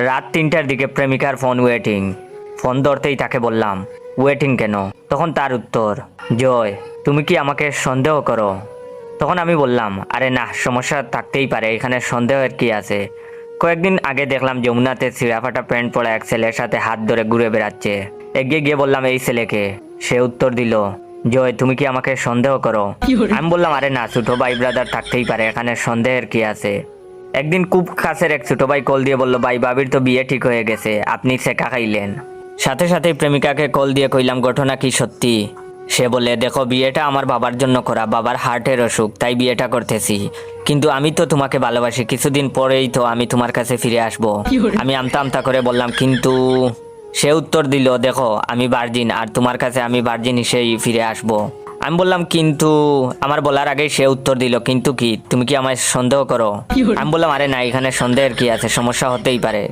রাত 3টার দিকে প্রেমিকার ফোন ওয়েটিং। ফোন ধরতেই তাকে বললাম, ওয়েটিং কেন? তখন তার উত্তর, জয় তুমি কি আমাকে সন্দেহ করো? তখন আমি বললাম, আরে না, সমস্যা থাকতেই পারে, এখানে সন্দেহের কি আছে? কয়েকদিন আগে দেখলাম যমুনাতে ছিঁড়াফাটা প্যান্ট পরা এক ছেলের সাথে হাত ধরে ঘুরে বেড়াচ্ছে। এগিয়ে গিয়ে বললাম, এই ছেলেকে? সে উত্তর দিল, জয় তুমি কি আমাকে সন্দেহ করো? আমি বললাম, আরে না, ছোট ভাই ব্রাদার থাকতেই পারে, এখানে সন্দেহের কি আছে? একদিন খুব কাছের এক ছোট ভাই কল দিয়ে বলল, ভাই ভাবির তো বিয়ে ঠিক হয়ে গেছে, আপনি সেকা খাইলেন। সাথে সাথেই প্রেমিকাকে কল দিয়ে কইলাম, ঘটনা কি সত্যি? সে বলে, দেখো বিয়েটা আমার বাবার জন্য করা, বাবার হার্টের অসুখ, তাই বিয়েটা করতেছি। কিন্তু আমি তো তোমাকে ভালোবাসি, কিছুদিন পরেই তো আমি তোমার কাছে ফিরে আসব। আমি আমতা আমতা করে বললাম, কিন্তু? সে উত্তর দিল, দেখো আমি ভার্জিন, আর তোমার কাছে আমি ভার্জিন হিসেবেই ফিরে আসব। আমি বললাম, কিন্তু? আমার বলার আগেই সে উত্তর দিল, কিন্তু কি? তুমি কি আমায় সন্দেহ করো? আমি বললাম, আরে না, এখানে সন্দেহের কি আছে, সমস্যা হতেই পারে।